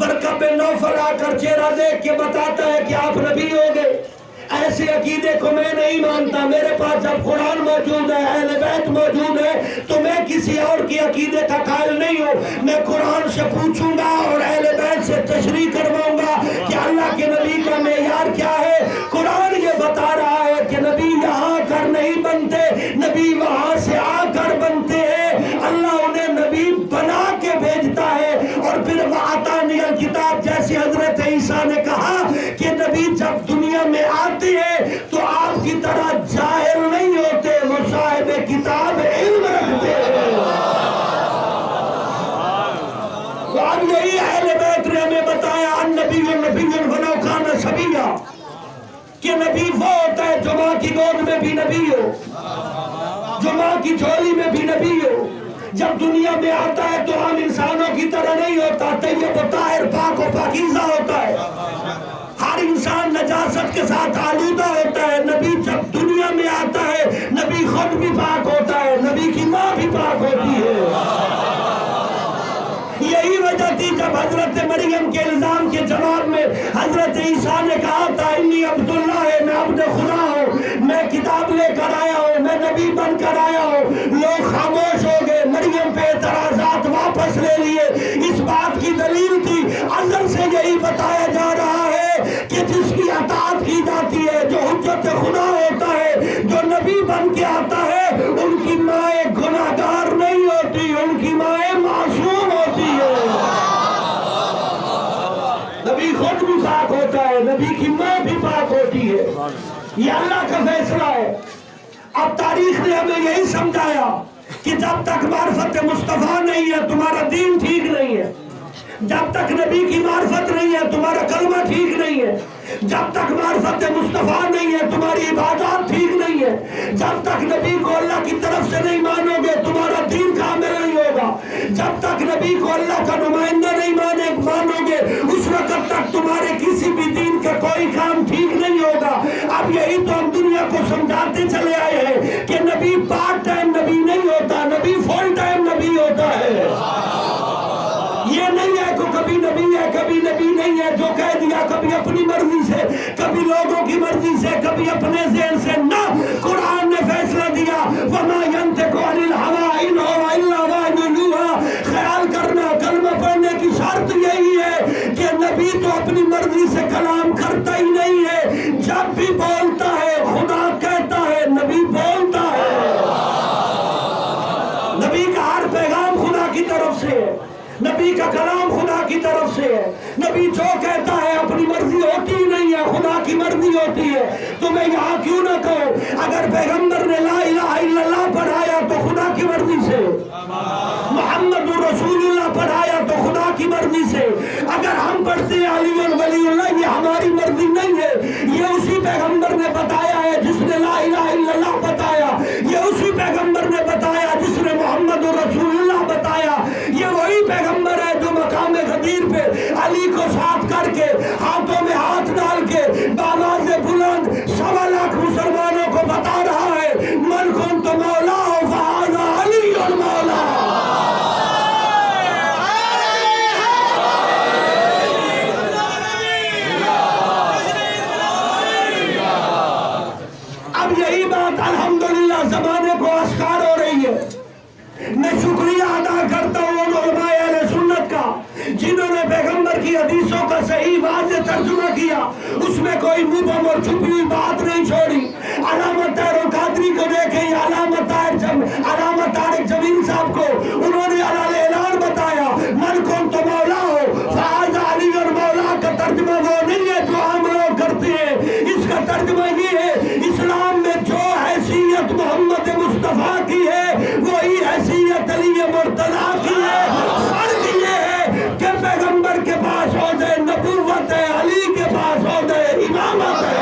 ورقہ بن نوفل آ کر چہرہ دیکھ کے بتاتا ہے کہ آپ نبی ہو گئے۔ ایسے عقیدے کو میں نہیں مانتا، میرے پاس جب قرآن موجود ہے، اہل بیت موجود ہے، تو میں کسی اور کی عقیدے کا قائل نہیں ہوں۔ میں قرآن سے پوچھوں گا اور اہل بیت سے تشریح کرواؤں گا کہ اللہ کے نبی کا معیار کیا ہے۔ قرآن یہ بتا رہا ہے کہ نبی یہاں کر نہیں بنتے، نبی وہاں سے آ کر بنتے ہیں۔ اللہ انہیں نبی بنا کے بھیجتا ہے۔ اور پھر وَأَعْطَانِيَ الْكِتَابَ، جیسے حضرت عیسیٰ نے کہا کہ نبی جب دنیا میں آتے ہیں تو آپ کی طرح جاہل نہیں ہوتے، وہ صاحب کتاب علم رکھتے ہیں۔ تو اب یہی اہل بیت نے ہمیں بتایا النبی نبی ولو کان صبیا، کہ نبی وہ ہوتا ہے جو ماں کی گود میں بھی نبی ہو، جو ماں کی جھولی میں بھی نبی ہو۔ جب دنیا میں آتا ہے تو عام انسانوں کی طرح نہیں ہوتا، طیب و طاہر، پاک و پاکیزہ ہوتا ہے۔ ہر انسان نجاست کے ساتھ آلودہ ہوتا ہے۔ نبی جب دنیا میں آتا ہے، نبی خود بھی پاک ہوتا ہے، نبی کی ماں بھی پاک ہوتی ہے۔ یہی وجہ تھی جب حضرت مریم کے الزام کے جواب میں حضرت عیسیٰ نے کہا تھا انی عبداللہ ہے، میں عبد خدا ہوں، میں کتاب لے کر آیا ہوں، میں نبی بن کر آیا ہوں۔ لوگ خاموش ہو گئے، مریم پہ اعتراضات واپس لے لیے۔ اس بات کی دلیل تھی، ازل سے یہی بتایا جا رہا ہے کہ جس کی اطاعت کی جاتی ہے، جو حجت خدا ہوتا ہے، جو نبی بن کے آتا ہے، ان کی مائیں گناہگار نہیں ہوتی، ان کی مائیں معصوم ہوتی ہے۔ نبی خود بھی پاک ہوتا ہے، نبی کی ماں بھی پاک ہوتی ہے۔ یہ اللہ کا فیصلہ ہے۔ اب تاریخ نے ہمیں یہی سمجھایا کہ جب تک معرفت مصطفیٰ نہیں ہے تمہارا دین ٹھیک نہیں ہے، جب تک نبی کی معرفت نہیں ہے تمہارا کلمہ ٹھیک نہیں ہے، جب تک معرفت مصطفیٰ نہیں ہے تمہاری عبادات ٹھیک نہیں ہے، جب تک نبی کو اللہ کی طرف سے نہیں مانو گے تمہارا دین کامل نہیں ہوگا، جب تک نبی کو اللہ کا نمائندہ نہیں مانو گے اس وقت تک تمہارے کسی بھی دین کا کوئی کام ٹھیک نہیں ہوگا۔ اب یہی تو ہم دنیا کو سمجھاتے چلے آئے ہیں کہ نبی پارٹ ٹائم نبی نہیں ہوتا، نبی فل ٹائم نبی ہوتا ہے۔ یہ نہیں ہے کہ کبھی نبی ہے کبھی نبی نہیں ہے، جو کہہ دیا کبھی اپنی مرضی سے، کبھی لوگوں کی مرضی سے، کبھی اپنے ذہن سے۔ نہ، قرآن نے فیصلہ دیا وَمَا يَنْطِقُ عَنِ الْهَوَىٰ إِنْ هُوَ إِلَّا وَحْيٌ يُوحَىٰ۔ خیال کرنا، کلمہ پڑھنے کی شرط یہی ہے کہ نبی تو اپنی مرضی سے کلام کرتا ہی نہیں ہے، جب بھی بولتا ہے خدا کہتا ہے، نبی بولتا ہے۔ نبی کا ہر پیغام خدا کی طرف سے ہے، نبی کا کلام خدا کی طرف سے ہے۔ نبی جو کہتا ہے اپنی مرضی ہوتی ہی نہیں ہے، خدا کی مرضی ہوتی ہے۔ تو میں یہاں کیوں نہ کہوں اگر پیغمبر نے لا الہ الا اللہ پڑھایا تو خدا کی مرضی سے، محمد رسول اللہ پڑھایا تو خدا کی مرضی سے۔ اگر ہم پڑھتے ہیں علی ولی اللہ، یہ ہماری مرضی نہیں ہے، یہ اسی پیغمبر نے بتایا ہے جس نے لا الہ الا اللہ بتایا، یہ اسی پیغمبر نے بتایا جس نے محمد رسول اللہ بتایا، یہ وہی پیغمبر ہے جو مقام غدیر پہ علی کو ساتھ کر کے ہاتھوں میں ہاتھ ڈال کے بآواز بلند 1.25 لاکھ مسلمانوں کو بتا رہا ہے من کنت مولا فہذا علی المولا۔ اب یہی بات الحمدللہ زمانے کو اشکار ہو رہی ہے۔ میں شکریہ ادا کرتا ہوں ان علماء اہل سنت کا جنہوں نے پیغمبر کی حدیثوں کا صحیح واضح ترجمہ کیا، اس میں کوئی مبہم اور چھپی ہوئی بات نہیں چھوڑی۔ علامہ طاہر قادری کو دیکھیں یا علامہ طارق جمیل صاحب کو، انہوں نے اعلان بتایا من کنت مولا ہو فہذا علی المولا کا ترجمہ وہ نہیں ہے جو عام لوگ کرتے ہیں، اس کا ترجمہ یہ ہے اسلام میں جو حیثیت محمد مصطفیٰ کی ہے وہی حیثیت علی مرتضیٰ کی ہے۔ فرق یہ ہے کہ پیغمبر کے پاس عہدہ نبوت ہے، علی کے پاس عہدہ امامت ہے۔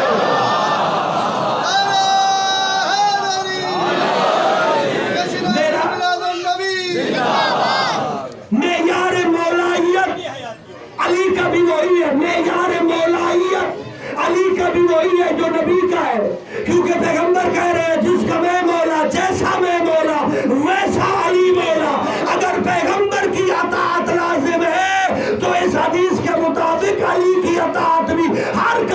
معیار مولائیت علی کا بھی وہی ہے، معیار مولائیت علی کا بھی وہی ہے جو نبی کا ہے۔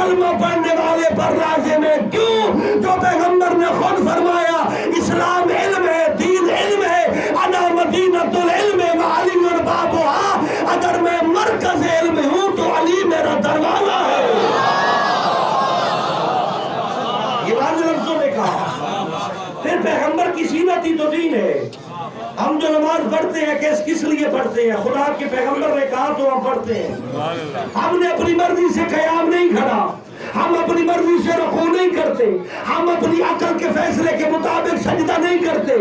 کلمہ پڑھنے والے پر لازم ہے. کیوں؟ جو پیغمبر نے خود فرمایا اسلام علم ہے، دین علم ہے، انا مدینۃ العلم وعلی بابها. اگر میں مرکز علم ہوں تو علی میرا دروازہ ہے. یہ واضح لفظوں میں کہا. پھر پیغمبر کی سیرت ہی تو دین ہے. ہم جو نماز پڑھتے ہیں کس لیے پڑھتے ہیں؟ خدا کے پیغمبر نے کہا تو ہم پڑھتے ہیں. ہم نے اپنی مرضی سے قیام نہیں کھڑا، ہم اپنی مرضی سے رکوع نہیں کرتے، ہم اپنی عقل کے فیصلے کے مطابق سجدہ نہیں کرتے.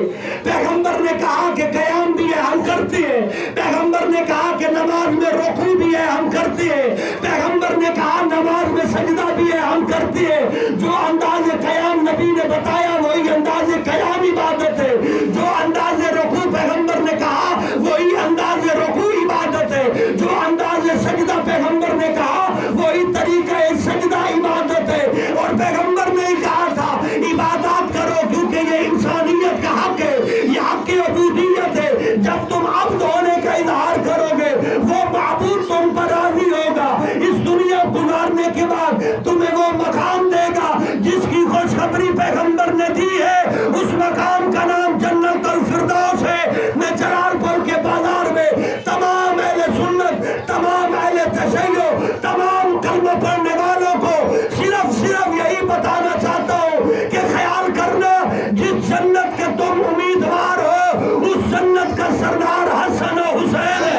پیغمبر نے کہا کہ قیام بھی ہے، ہم کرتے ہیں. پیغمبر نے کہا کہ نماز میں رکوع بھی ہے، ہم کرتے ہیں. پیغمبر نے کہا نماز میں سجدہ بھی ہے، ہم کرتے ہیں. جو انداز قیام نبی نے بتایا وہی انداز قیام عبادت ہے. جو انداز رکوع پیغمبر نے کہا وہی انداز رکوع عبادت ہے. جو انداز سجدہ پیغمبر نے کہا وہی طریقہ سجدہ عبادت ہے. اور پیغمبر نے کہا تھا عبادات کرو کیونکہ یہ انسانیت کا حق ہے، یہ حق عبودیت ہے. جب تم عبد ہونے کا اظہار کرو گے وہ معبود تم پر راضی ہوگا. اس دنیا گزارنے کے بعد تمہیں وہ مقام دے گا جس کی خوشخبری پیغمبر نے دی ہے. اس مقام کا نام جنت الفردوس ہے. میں جلال پور کے بازار میں تمام اہل سنت، تمام اہل تشیع، تمام کلمہ پڑھنے والوں کو صرف یہی بتانا چاہتا ہوں کہ خیال کرنا جس جنت کے تم امیدوار ہو اس جنت کا سردار حسن و حسین ہے.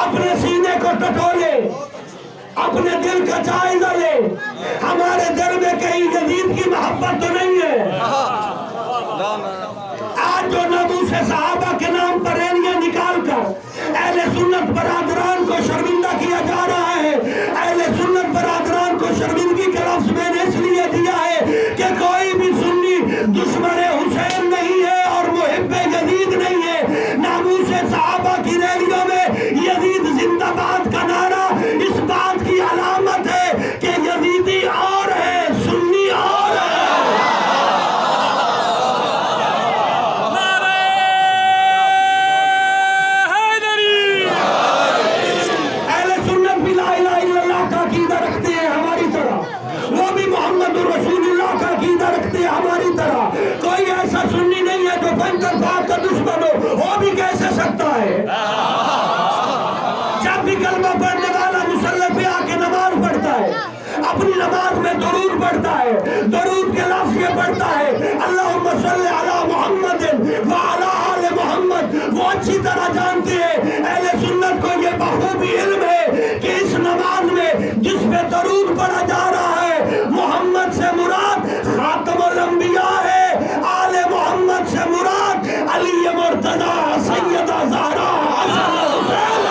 اپنے سینے کو ٹٹولے، اپنے دل کا جائزہ لے. ہمارے دل میں کہیں یزید کی محبت تو نہیں ہے. آج جو ناموس صحابہ کے نام پر ریلیاں نکال کر اہل سنت برادران کو شرمندہ کیا جا رہا ہے. اہل سنت برادران کو شرمندگی کا لفظ میں نے اس لیے دیا ہے کہ کوئی بھی سنی دشمن حسین نہیں ہے اور محب یزید نہیں ہے. ناموس صحابہ کی ریلیوں میں یزید زندہ باد کا نعرہ اس بات کی علامت ہے کہ یزیدی اور ہے، سنی اور ہے. اہل سنت بھی لا الہ الا اللہ کا عقیدہ رکھتے ہیں ہماری طرح، وہ بھی محمد رسول اللہ کا عقیدہ رکھتے ہیں ہماری طرح. کوئی ایسا سنی نہیں ہے جو بنکر بات کا دشمن ہو، وہ بھی کیسے سکتا ہے؟ جب بھی کلمہ پڑھنے والا مصلی پہ آ کے نماز پڑھتا ہے، اپنی نماز میں درود پڑھتا ہے، درود کے لفظ یہ پڑھتا ہے اللہم صلی علی محمد وعلی آل محمد. وہ اچھی طرح جانتے ہیں، اہل سنت کو یہ بخوبی علم ہے کہ اس نماز میں جس پہ درود پڑھا جا رہا ہے محمد سے مراد خاتم الانبیاء ہے، آل محمد سے مراد علی مرتضی، سیدہ زہرا، حسن حسین ہے.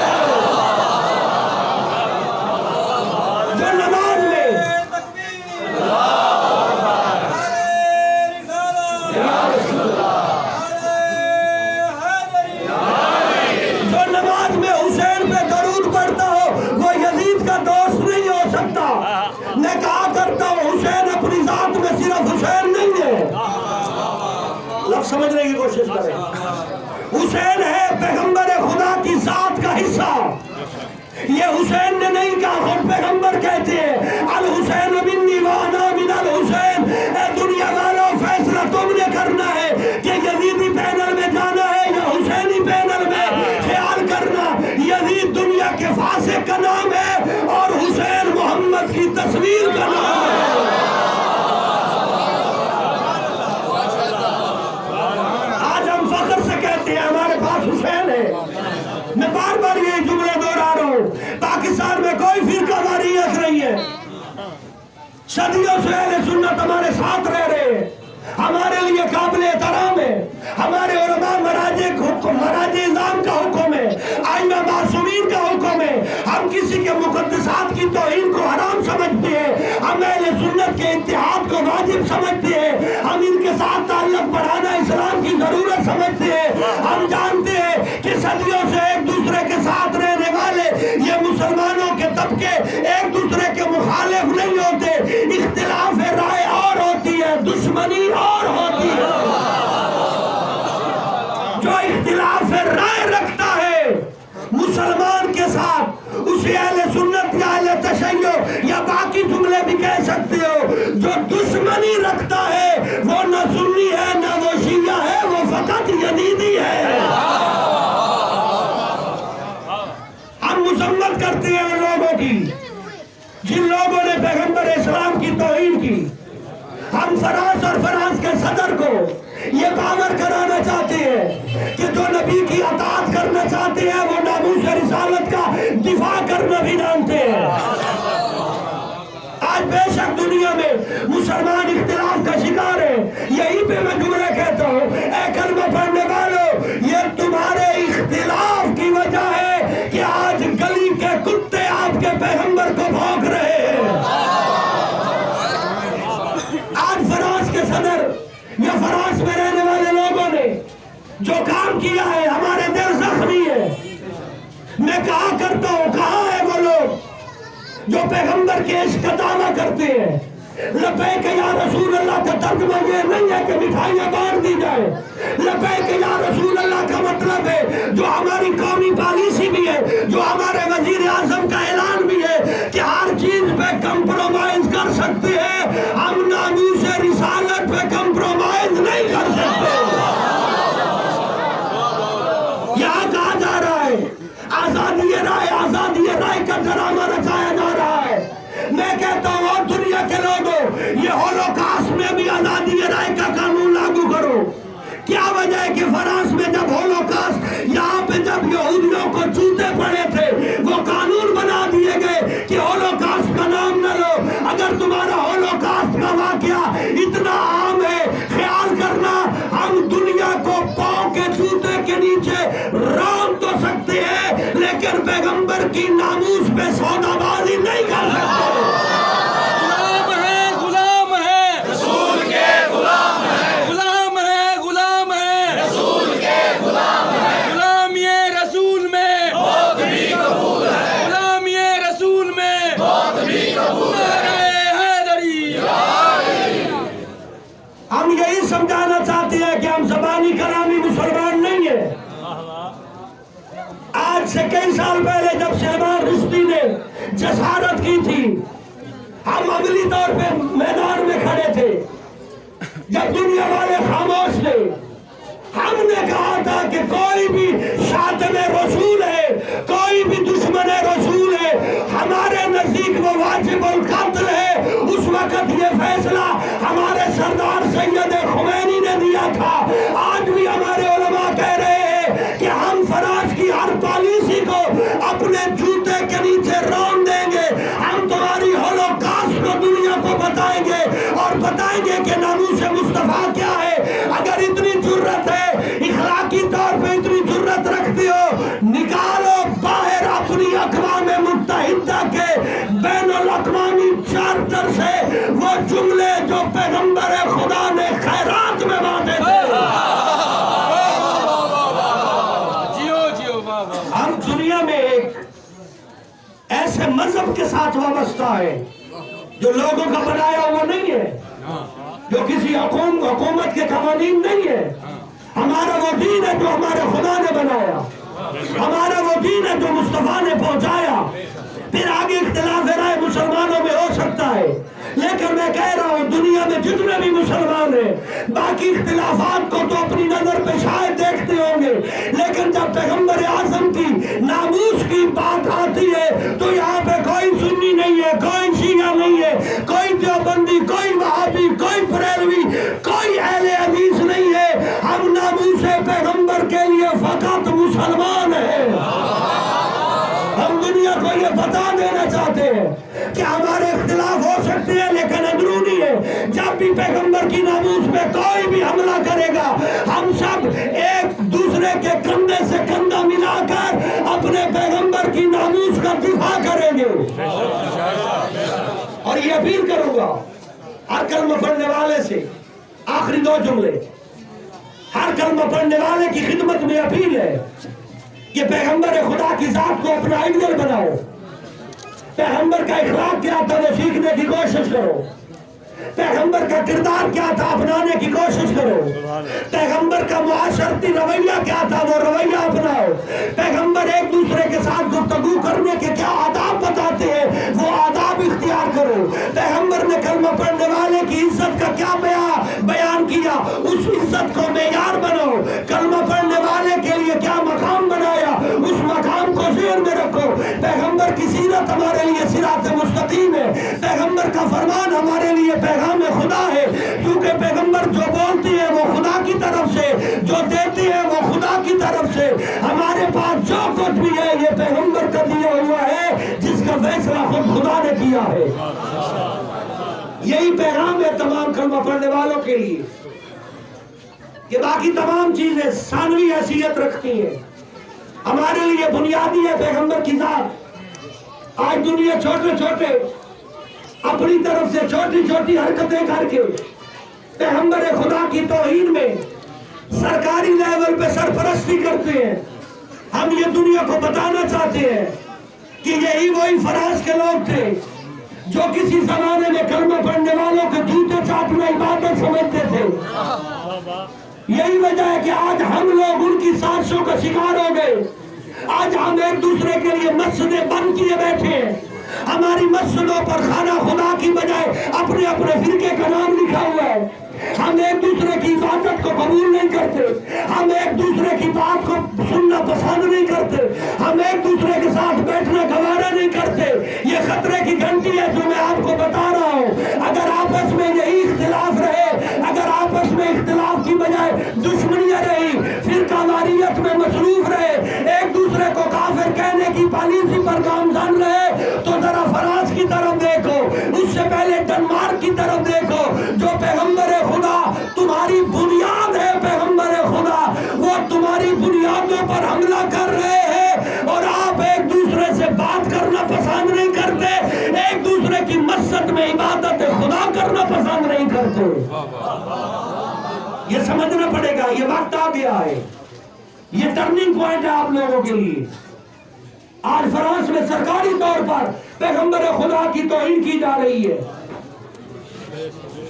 جو نماز میں حسین پہ درود پڑھتا ہو وہ یزید کا دوست نہیں ہو سکتا. میں کہا کرتا ہوں حسین اپنی ذات میں صرف حسین نہیں ہے. لفظ سمجھنے کی کوشش کریں. حسین ہے پیغمبر خدا کی ذات کا حصہ. یہ حسین نے نہیں کہا، خود پیغمبر کہتے ہیں الحسین منی وانا من الحسین. اے دنیا والوں فیصلہ تم نے کرنا ہے کہ یزیدی پینل میں جانا ہے یا حسینی پینل میں. خیال کرنا یزید دنیا کے فاسق کا نام ہے اور حسین محمد کی تصویر کا نام ہے. آج ہم فخر سے کہتے ہیں ہمارے پاس حسین ہے. میں بار بار یہ جملے دہرا رہا ہوں، پاکستان میں کوئی فرقہ واریت نہیں ہے. صدیوں سے اہل سنت ہمارے ساتھ رہ رہے ہیں، ہمارے لیے قابل احترام ہے. ہمارے علماء مراجع نظام کا حکم ہے، ائمہ معصومین کا حکم ہے. ہم کسی کے مقدسات کی توہین کو حرام سمجھتے ہیں، ہم اہل سنت کے اتحاد کو واجب سمجھتے ہیں، ہم ان کے ساتھ تعلق بڑھانا اسلام کی ضرورت سمجھتے ہیں. ہم جانتے ہیں کہ صدیوں سے ایک دوسرے کے ساتھ رہنے والے یہ مسلمانوں کے طبقے ایک دوسرے کے مخالف نہیں ہوتے. اختلاف رائے اور ہوتی ہے، جو اختلاف رائے رکھتا ہے مسلمان کے ساتھ، اسے اہل سنت یا اہل تشیع یا باقی جملے بھی کہہ سکتے ہو، جو دشمنی رکھتا ہے وہ نہ سنی ہے نہ وہ شیعہ ہے، وہ فقط یزیدی ہے۔ ہم مذمت کرتے ہیں ان لوگوں کی جن لوگوں نے پیغمبر اسلام کی توہین کی۔ ہم فراز اور فراز کے صدر کو یہ باور کرانا چاہتے ہیں کہ جو نبی کی اطاعت کرنا چاہتے ہیں وہ ناموس رسالت کا دفاع کرنا بھی جانتے ہیں۔ آج بے شک دنیا میں مسلمان اختلاف کا شکار ہے، یہی پہ میں جملے کہتا ہوں، اے کلمہ پڑھنے والوں، یہ تمہارے اختلاف کی وجہ ہے کہ آج گلی کے کتے آپ کے پیغمبر کو بھونک رہے ہیں۔ آج فراز کے صدر یا فراز میں رہنے والے لوگوں نے جو کام کیا ہے، ہمارے دل زخمی ہے۔ میں کہا کرتا ہوں، کہاں ہے وہ لوگ جو پیغمبر کے عشق کا دعویٰ کرتے ہیں؟ لبیک یا رسول اللہ کا ترجمہ یہ نہیں ہے کہ مٹھائیاں بانٹ دی جائے۔ لبیک یا رسول اللہ کا مطلب ہے جو ہماری قومی پالیسی بھی ہے، جو ہمارے وزیر اعظم کا اعلان بھی ہے کہ ہر چیز پہ کمپرومائز کر سکتے ہیں، ہم ناموس رسالت پہ کمپرومائز نہیں کر سکتے۔ یہاں کہا جا رہا ہے آزادی رائے کا ڈرامہ رچایا جا رہا ہے۔ میں کہتا ہوں اور دنیا کے لوگوں، یہ ہولوکاسٹ میں بھی آزادی رائے کا قانون لاگو کرو۔ کیا وجہ ہے کہ فرانس میں جب ہولوکاسٹ، یہاں پہ جب یہودیوں کو جوتے پڑے تھے، وہ قانون بنا دیے گئے کہ ہولوکاسٹ کا نام نہ لو۔ اگر تمہارا ہولوکاسٹ کا واقعہ اتنا عام ہے، خیال کرنا ہم دنیا کو پاؤں کے جوتے کے نیچے رون تو سکتے ہیں لیکن پیغمبر کی ناموس پہ سودا بازی نہیں کر سکتے۔ غلام ہے رسول کے، غلام ہے رسول کے، غلامی رسول میں موت بھی قبول ہے، غلامی رسول میں موت بھی قبول ہے۔ ہم یہی سمجھانا چاہتے ہیں کہ ہم زبانی کلامی مسلمان نہیں ہیں۔ آج سے کئی سال پہلے جب شہباز رشدی نے جسارت کی تھی، ہم عملی طور پہ میدان میں کھڑے تھے۔ جب دنیا والے خاموش تھے، ہم نے کہا تھا کہ کوئی بھی شاتم رسول ہے، کوئی بھی دشمن رسول ہے، ہمارے نزدیک وہ واجب القتل ہے۔ اس وقت یہ فیصلہ ہمارے سردار سید خمینی نے دیا تھا۔ آج بھی ہمارے علماء کہہ رہے ہیں کہ ہم فراز کی ہر پالیسی کو اپنے جوتے کے نیچے رون دیں گے۔ ہم تمہاری ہولوکاسٹ کو دنیا کو بتائیں گے اور بتائیں گے کہ ناموس مصطفیٰ کیا ہے۔ اگر اتنی جرت ہے، اخلاقی طور پہ اتنی جرت رکھتے ہو، نکالو باہر اپنی اقوام متحدہ کے بین الاقوامی چارٹر سے وہ جملے جو پیغمبر خدا نے خیرات میں بانٹے تھے۔ ہم دنیا میں ایک ایسے مذہب کے ساتھ وابستہ ہے جو لوگوں کا بنایا ہوا نہیں ہے، جو کسی حکومت کے قوانین نہیں ہے۔ ہمارا وہ دین ہے جو ہمارے خدا نے بنایا، ہمارا وہ دین ہے جو مصطفیٰ نے پہنچایا۔ پھر آگے اختلاف رائے مسلمانوں میں ہو سکتا ہے، لیکن میں کہہ رہا ہوں دنیا میں جتنے بھی مسلمان ہیں باقی اختلافات کو تو اپنی نظر پہ شاید دیکھتے ہوں گے، لیکن جب پیغمبر اعظم کی ناموس کی بات آتی ہے تو یہاں پہ کوئی سنی نہیں ہے، کوئی شیعہ نہیں ہے، کوئی دیوبندی، کوئی وہابی، کوئی بریلوی، کوئی اہل حدیث نہیں ہے۔ ہم ناموس پیغمبر کے لیے فقط مسلمان ہیں۔ ہم دنیا کو یہ بتا دینا چاہتے ہیں کہ ہمارے اختلاف ہو سکتے ہیں لیکن اندرونی ہے۔ جب بھی پیغمبر کی ناموس پہ کوئی بھی حملہ کرے گا، ہم سب ایک دوسرے کے کندھے سے کندھا ملا کر اپنے پیغمبر کی ناموس کا دفاع کریں گے۔ اور یہ اپیل کروں گا ہر کلمہ پڑھنے والے سے، آخری دو جملے، ہر کلمہ پڑھنے والے کی خدمت میں اپیل ہے کہ پیغمبر خدا کی ذات کو اپنا آئیڈیل بناؤ، پیغمبر کا اخلاق کیا تھا وہ سیکھنے کی کوشش کرو۔ پیغمبر کا کردار کیا تھا اپنانے کی کوشش کرو. پیغمبر کا معاشرتی رویہ کیا تھا وہ رویہ اپناؤ. پیغمبر ایک دوسرے کے ساتھ گفتگو کرنے کے کیا آداب بتاتے ہیں وہ آداب اختیار کرو. پیغمبر نے کلمہ پڑھنے والے کی عزت کا کیا بیان کیا اس عزت کو معیار بناؤ. کلمہ پڑھنے والے کے لیے کیا مقام بنایا اس مقام کو ذہن میں رکھو. پیغمبر کی سیرت ہمارے لیے صراط مستقیم ہے. پیغمبر کا فرمان ہمارے لیے پیغام خدا ہے. کیونکہ پیغمبر جو بولتے ہیں وہ خدا کی طرف سے, جو دیتے ہیں وہ خدا کی طرف سے. ہمارے پاس جو کچھ بھی ہے یہ پیغمبر کا دیا ہوا ہے جس کا فیصلہ خود خدا نے کیا ہے. یہی پیغام ہے تمام کلمہ پڑھنے والوں کے لیے کہ باقی تمام چیزیں ثانوی حیثیت رکھتی ہیں. ہمارے لیے بنیادی ہے پیغمبر کی ذات. آج دنیا چھوٹے چھوٹے اپنی طرف سے چھوٹی چھوٹی حرکتیں کر کے پیغمبر خدا کی توہین میں سرکاری لیول پہ سرپرستی کرتے ہیں. ہم یہ دنیا کو بتانا چاہتے ہیں کہ یہی وہی فراز کے لوگ تھے جو کسی زمانے میں کلمہ پڑھنے والوں کے جوتے چاٹنا عبادت سمجھتے تھے. یہی وجہ ہے کہ آج ہم لوگ ان کی سازشوں کا شکار ہو گئے. آج ہم ایک دوسرے کے لیے مسجدیں بند کیے بیٹھے ہیں. ہماری مسجدوں پر خانہ خدا کی بجائے اپنے اپنے فرقے کا نام لکھا ہوا ہے. ہم ایک دوسرے کی عبادت کو قبول نہیں کرتے. ہم ایک دوسرے کی بات کو سننا پسند نہیں کرتے. ہم ایک دوسرے کے ساتھ بیٹھنا گوارا نہیں کرتے. یہ خطرے کی گھنٹی ہے جو میں آپ کو بتا رہا ہوں. اگر آپس میں یہی اختلاف رہے, اگر آپس میں اختلاف کی بجائے دشمنیاں رہی, فرقہ واریت میں مصروف رہے, ایک دوسرے کو کافر کہنے کی پالیسی پر گامزن رہے, تو ذرا فراز کی طرف دیکھو, اس سے پہلے ڈنمارک کی طرف دیکھو جو پیغمبر خدا تمہاری بنیاد ہے. پیغمبر خدا وہ تمہاری بنیادوں پر حملہ کر رہے ہیں اور آپ ایک دوسرے سے بات کرنا پسند نہیں کرتے, ایک دوسرے کی مسجد میں عبادت خدا کرنا پسند نہیں کرتے. یہ سمجھنا پڑے گا, یہ وقت آ گیا ہے, یہ ٹرننگ پوائنٹ ہے آپ لوگوں کے لیے. آج فرانس میں سرکاری طور پر پیغمبر خدا کی توہین کی جا رہی ہے.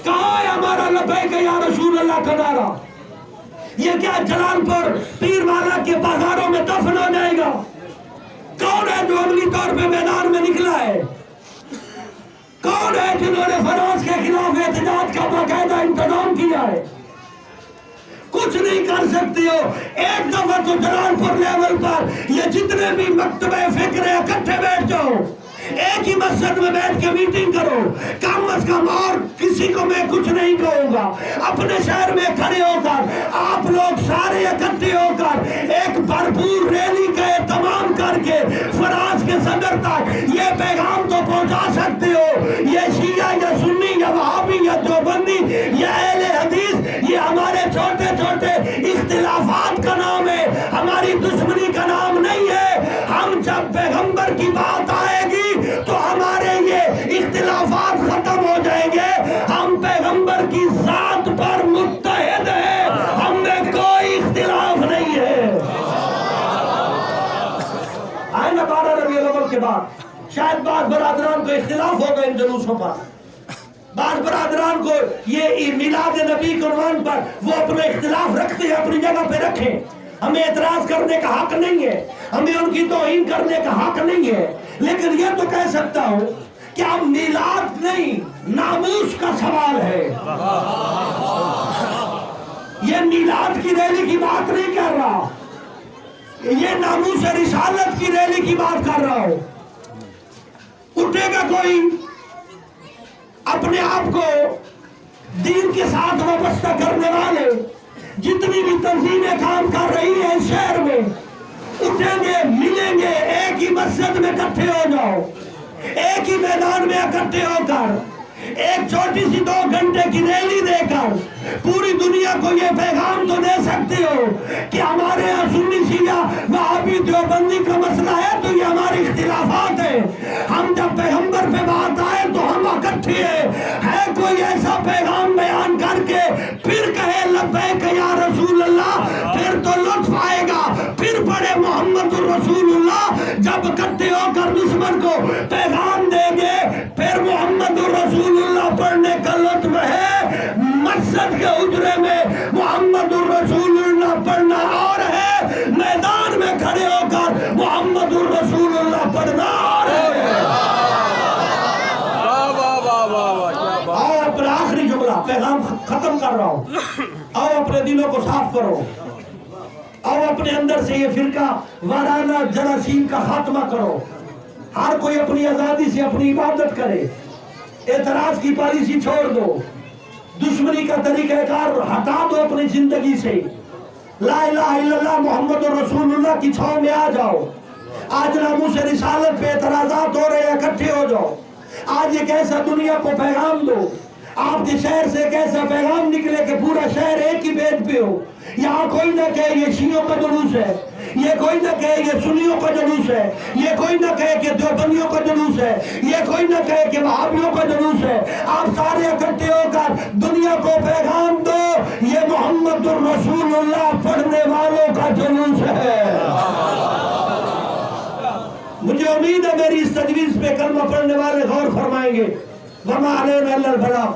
کہاں ہے ہمارا لبیک یا رسول اللہ کا نعرہ؟ یہ کیا جلال پور پیر والا کے بازاروں میں دفن ہو جائے گا؟ کون ہے جو عملی طور پہ میدان میں نکلا ہے؟ کون ہے جنہوں نے فرانس کے خلاف احتجاج کا باقاعدہ انتظام کیا ہے؟ کچھ نہیں کر سکتے ہو. ایک دفعہ تو جلال پور لیول پر یہ جتنے بھی مکتبہ فکر ہیں اکٹھے بیٹھ جاؤ, ایک ہی مسجد میں بیٹھ کے میٹنگ کرو کم از کم. اور کسی کو میں کچھ نہیں کہوں گا. اپنے شہر میں کھڑے ہو کر آپ لوگ سارے اکٹھے ہو کر ایک بھرپور ریلی کا اہتمام کر کے فراز کے صدر تک یہ پیغام تو پہنچا سکتے ہو. یہ شیعہ یا سنی یا وہابی یا دیوبندی یا اہل حدیث, یہ ہمارے چھوٹے چھوٹے اختلافات کا نام ہے, ہماری دشمنی کا نام نہیں ہے. ہم جب پیغمبر کی بات آئے گی تو ہمارے یہ اختلافات ختم ہو جائیں گے. ہم پیغمبر کی ذات پر متحد ہیں, ہم میں کوئی اختلاف نہیں ہے. آئے نا 12 ربیع الاول کے بعد شاید بعض برادران کو اختلاف ہوگا ان جلوسوں پر, بعض برادران کو یہ میلاد نبی کے عنوان پر وہ اپنے اختلاف رکھتے ہیں, اپنی جگہ پہ رکھیں. ہمیں اعتراض کرنے کا حق نہیں ہے, ہمیں ان کی توہین کرنے کا حق نہیں ہے. لیکن یہ تو کہہ سکتا ہوں کہ اب میلاد نہیں, ناموس کا سوال ہے. یہ میلاد کی ریلی کی بات نہیں کر رہا, یہ ناموس رسالت کی ریلی کی بات کر رہا ہوں. اٹھے گا کوئی اپنے آپ کو دین کے ساتھ وابستہ کرنے والے جتنی بھی تنظیمیں کام کر رہی ہیں اس شہر میں, اٹھیں گے, ملیں گے, ایک ہی مسجد میں اکٹھے ہو جاؤ, ایک ہی میدان میں اکٹھے ہو کر ایک چھوٹی سی 2 گھنٹے کی ریلی دے کر پوری دنیا کو یہ پیغام تو دے سکتے ہو کہ ہمارے یہاں سنی شیعہ وہابی دیوبندی کا مسئلہ ہے تو یہ ہمارے اختلافات ہیں. ہم جب پیغمبر پہ بات آئے تو ہم اکٹھے ہیں. کوئی ایسا پیغام بیان کر کے پھر کہے لبیک یا رسول اللہ, پھر تو لطف آئے گا. پھر پڑھے محمد الرسول اللہ, جب اکٹھے ہو کر دشمن کو پیغام دیں گے پھر محمد الرسول اللہ پڑھنے کا لطف مسجد کے حجرے میں محمد الرسول اللہ پڑھنا اور ہے، میدان میں کھڑے ہو کر محمد الرسول اللہ پڑھنا اور ہے۔ آؤ اپنا آخری جملہ، پیغام ختم کر رہا ہوں، آؤ اپنے دلوں کو صاف کرو، آؤ اپنے اندر سے یہ فرقہ وارانہ جراثیم کا خاتمہ کرو، ہر کوئی اپنی آزادی سے اپنی عبادت کرے، اعتراض کی پالیسی چھوڑ دو، دشمنی کا طریقہ کار ہٹا دو اپنی زندگی سے، لا الہ الا اللہ محمد رسول اللہ کی چھاؤں میں آ جاؤ۔ آج ناموس رسالت پہ اعتراضات ہو رہے ہیں، اکٹھے ہو جاؤ۔ آج ایک ایسا دنیا کو پیغام دو، آپ کے شہر سے ایک ایسا پیغام نکلے کہ پورا شہر ایک ہی بیت پہ ہو۔ یہاں کوئی نہ کہے یہ شیعوں کا جلوس ہے، یہ کوئی نہ کہے یہ سنیوں کا جلوس ہے، یہ کوئی نہ کہے کہ دیوبندیوں کا جلوس ہے، یہ کوئی نہ کہے کہ وہابیوں کا جلوس ہے۔ آپ سارے اکٹھے ہو کر دنیا کو پیغام دو، یہ محمد الرسول اللہ پڑھنے والوں کا جلوس ہے۔ مجھے امید ہے میری اس تجویز پہ کلمہ پڑھنے والے غور فرمائیں گے۔ وما علینا الا البلاغ۔